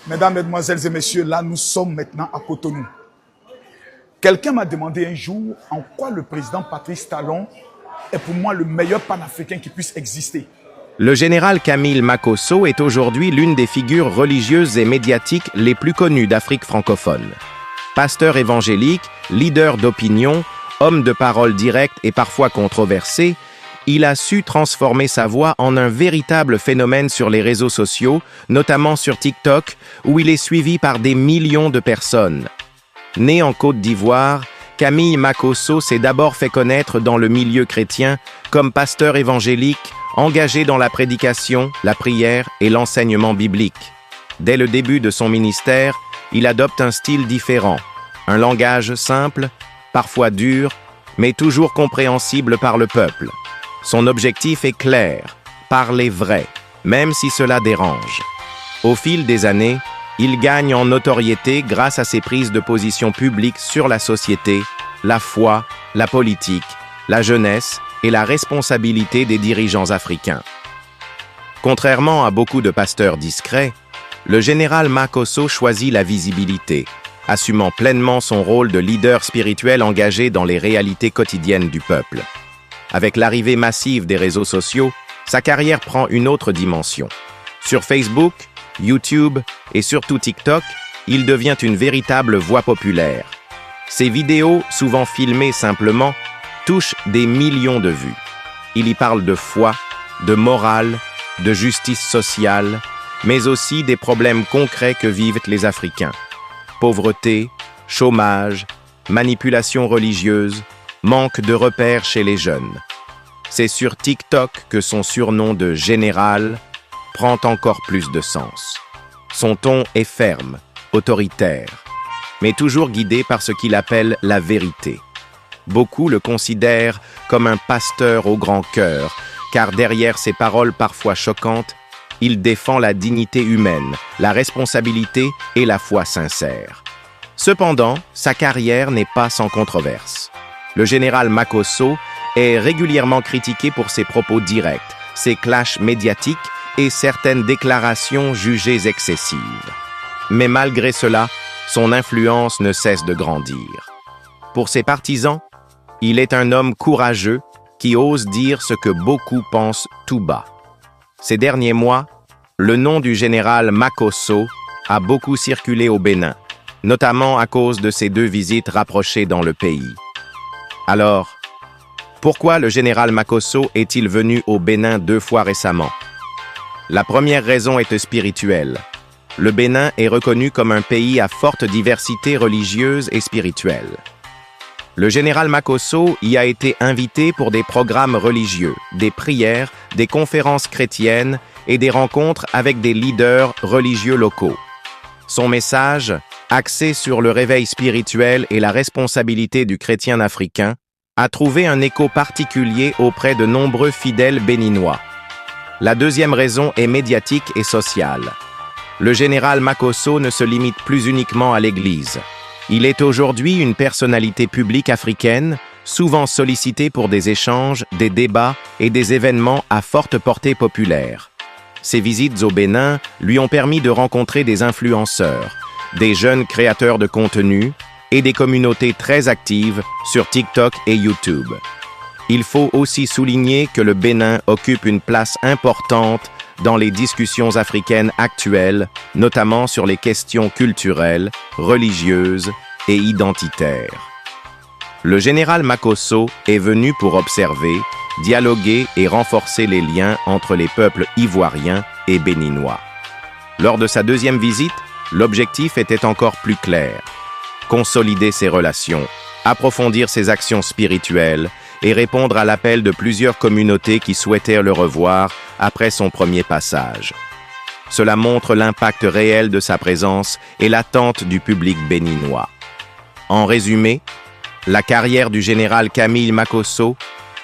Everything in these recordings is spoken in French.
Mesdames, Mesdemoiselles et Messieurs, là nous sommes maintenant à Cotonou. Quelqu'un m'a demandé un jour en quoi le président Patrice Talon est pour moi le meilleur panafricain qui puisse exister. Le général Camille Makhosso est aujourd'hui l'une des figures religieuses et médiatiques les plus connues d'Afrique francophone. Pasteur évangélique, leader d'opinion, homme de parole direct et parfois controversé, il a su transformer sa voix en un véritable phénomène sur les réseaux sociaux, notamment sur TikTok, où il est suivi par des millions de personnes. Né en Côte d'Ivoire, Camille Makhosso s'est d'abord fait connaître dans le milieu chrétien comme pasteur évangélique, engagé dans la prédication, la prière et l'enseignement biblique. Dès le début de son ministère, il adopte un style différent, un langage simple, parfois dur, mais toujours compréhensible par le peuple. Son objectif est clair, parler vrai, même si cela dérange. Au fil des années, il gagne en notoriété grâce à ses prises de position publiques sur la société, la foi, la politique, la jeunesse et la responsabilité des dirigeants africains. Contrairement à beaucoup de pasteurs discrets, le général Makhosso choisit la visibilité, assumant pleinement son rôle de leader spirituel engagé dans les réalités quotidiennes du peuple. Avec l'arrivée massive des réseaux sociaux, sa carrière prend une autre dimension. Sur Facebook, YouTube et surtout TikTok, il devient une véritable voix populaire. Ses vidéos, souvent filmées simplement, touchent des millions de vues. Il y parle de foi, de morale, de justice sociale, mais aussi des problèmes concrets que vivent les Africains. Pauvreté, chômage, manipulation religieuse, manque de repères chez les jeunes. C'est sur TikTok que son surnom de général prend encore plus de sens. Son ton est ferme, autoritaire, mais toujours guidé par ce qu'il appelle la vérité. Beaucoup le considèrent comme un pasteur au grand cœur, car derrière ses paroles parfois choquantes, il défend la dignité humaine, la responsabilité et la foi sincère. Cependant, sa carrière n'est pas sans controverse. Le général Makhosso est régulièrement critiqué pour ses propos directs, ses clashs médiatiques et certaines déclarations jugées excessives. Mais malgré cela, son influence ne cesse de grandir. Pour ses partisans, il est un homme courageux qui ose dire ce que beaucoup pensent tout bas. Ces derniers mois, le nom du général Makhosso a beaucoup circulé au Bénin, notamment à cause de ses 2 visites rapprochées dans le pays. Alors, pourquoi le général Makhosso est-il venu au Bénin 2 fois récemment? La première raison est spirituelle. Le Bénin est reconnu comme un pays à forte diversité religieuse et spirituelle. Le général Makhosso y a été invité pour des programmes religieux, des prières, des conférences chrétiennes et des rencontres avec des leaders religieux locaux. Son message, axé sur le réveil spirituel et la responsabilité du chrétien africain, a trouvé un écho particulier auprès de nombreux fidèles béninois. La deuxième raison est médiatique et sociale. Le général Makhosso ne se limite plus uniquement à l'Église. Il est aujourd'hui une personnalité publique africaine, souvent sollicitée pour des échanges, des débats et des événements à forte portée populaire. Ses visites au Bénin lui ont permis de rencontrer des influenceurs, des jeunes créateurs de contenu et des communautés très actives sur TikTok et YouTube. Il faut aussi souligner que le Bénin occupe une place importante dans les discussions africaines actuelles, notamment sur les questions culturelles, religieuses et identitaires. Le général Makhosso est venu pour observer, dialoguer et renforcer les liens entre les peuples ivoiriens et béninois. Lors de sa 2e visite, l'objectif était encore plus clair: consolider ses relations, approfondir ses actions spirituelles et répondre à l'appel de plusieurs communautés qui souhaitaient le revoir après son premier passage. Cela montre l'impact réel de sa présence et l'attente du public béninois. En résumé, la carrière du général Camille Makhosso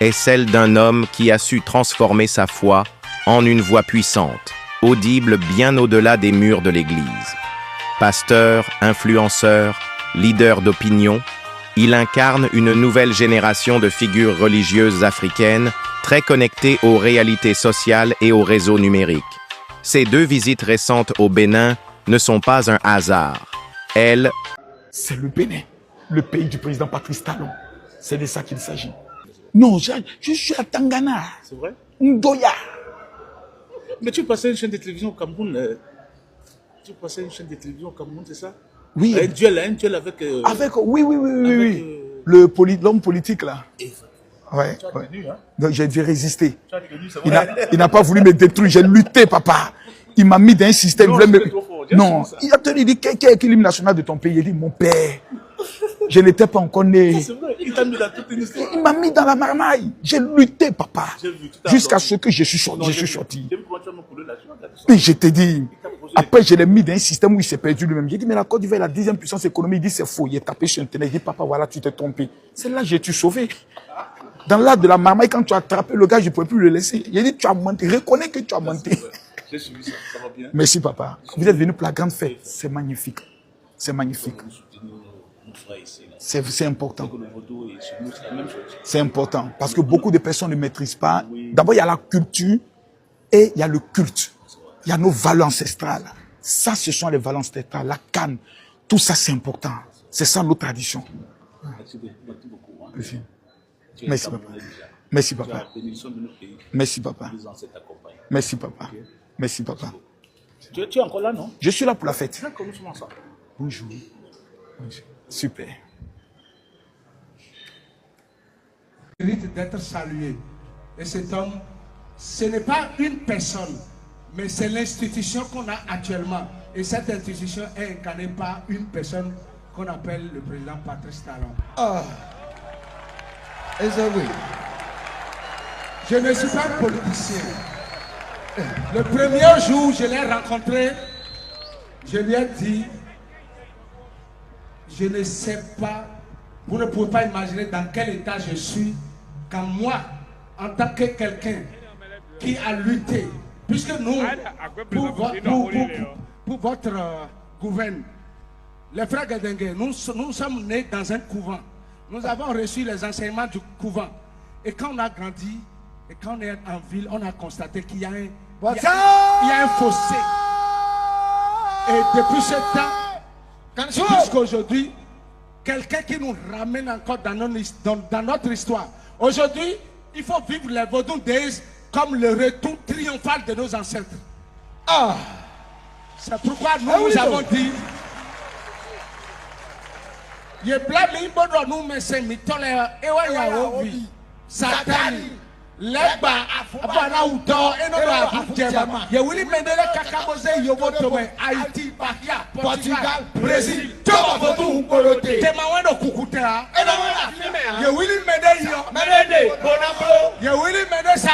est celle d'un homme qui a su transformer sa foi en une voix puissante, audible bien au-delà des murs de l'Église. Pasteur, influenceur, leader d'opinion, il incarne une nouvelle génération de figures religieuses africaines très connectées aux réalités sociales et aux réseaux numériques. Ces 2 visites récentes au Bénin ne sont pas un hasard. Elles, c'est le Bénin, le pays du président Patrice Talon. C'est de ça qu'il s'agit. Non, je suis à Tangana. C'est vrai? Ndoya. Mais tu passais une chaîne de télévision au Cameroun. Tu passais une chaîne de télévision au Cameroun, c'est ça? Oui. Un duel avec... Oui. L'homme politique, là. Ouais. Tu as tenu, hein? Donc, j'ai dû résister. Tu as tenu, c'est vrai. Il n'a pas voulu me détruire. J'ai lutté, papa. Il m'a mis dans un système. Non, il a tenu, il dit, quel est l'hymne national de ton pays? Il dit, mon père. Je n'étais pas encore né. C'est vrai, il t'a mis dans toute une histoire. Il m'a mis dans la marmaille. J'ai lutté, papa. Jusqu'à ce que je suis sorti. Et je te dis, après, je l'ai mis dans un système où il s'est perdu lui-même. J'ai dit, mais la Côte d'Ivoire est la 10e puissance économique. Il dit, c'est faux. Il est tapé sur Internet. Il dit, papa, voilà, tu t'es trompé. C'est là que j'ai été sauvé. Dans l'art de la marmaille, quand tu as attrapé le gars, je ne pouvais plus le laisser. Il a dit, tu as menti. Reconnais que tu as menti. J'ai suivi ça, ça va bien. Merci, papa. Vous êtes venu pour la grande fête. C'est magnifique. C'est magnifique. C'est important. C'est important. Parce que beaucoup de personnes ne maîtrisent pas. D'abord, il y a la culture et il y a le culte. Il y a nos valeurs ancestrales. Ça, ce sont les valeurs ancestrales. La canne. Tout ça, c'est important. C'est ça nos traditions. Merci. Merci, papa. Merci, papa. Merci, papa. Merci, papa. Merci, papa. Tu es encore là, non? Je suis là pour la fête. D'accord, nous sommes ensemble. Bonjour. Super. Mérite d'être salué. Et cet homme, ce n'est pas une personne, mais c'est l'institution qu'on a actuellement. Et cette institution est incarnée par une personne qu'on appelle le président Patrice Talon. Ah, oui. Je ne suis pas politicien. Le premier jour où je l'ai rencontré, je lui ai dit, je ne sais pas, vous ne pouvez pas imaginer dans quel état je suis quand moi, en tant que quelqu'un qui a lutté, puisque nous, pour votre gouvernement, les frères Gadengue, nous sommes nés dans un couvent. Nous avons reçu les enseignements du couvent. Et quand on a grandi, et quand on est en ville, on a constaté qu'il y a un fossé. Et depuis ce temps, jusqu'aujourd'hui, quelqu'un qui nous ramène encore dans notre histoire. Aujourd'hui, il faut vivre les Vodou Days comme le retour triomphal de nos ancêtres. Ah, c'est pourquoi nous avons dit, Satani, Leba, Abana Udo, Enodo Abujema, Yewili Mendele Kakaboze, Yobotowe, Haïti, Bahia, Portugal, Brésil, Toba Vodou Bolote, Temawano Kukutea, Yewili Mende Yo, Mende, Bonablo, Yewili Mende Sa,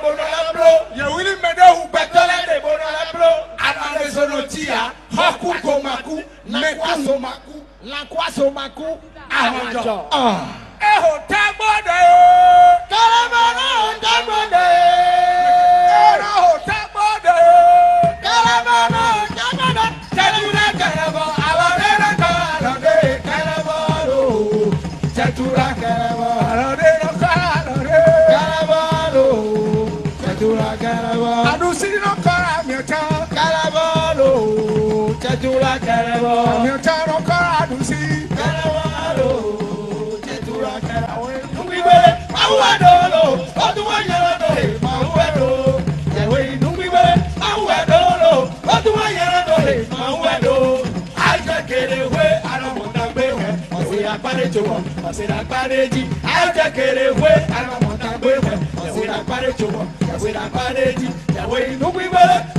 Bonablo, Yewili Mende Ubetola de Bonablo, Amane Zonotia, Haku Gomaku, Meku Somaku, Lankwa Somaku, Amanjo. Eho Tabode, Kalamano Tabode, Eho Tabode, Kalamano Tabode, Chatura Karabo, Aladera Kalade, Kalabalo, Chatura Karabo, Aladera Kalade, Kalabalo, Chatura Karabo, Adusino Karamiota, Kalabalo, Chatura Karabo, Amiota no Karadusi, Kalabalo. I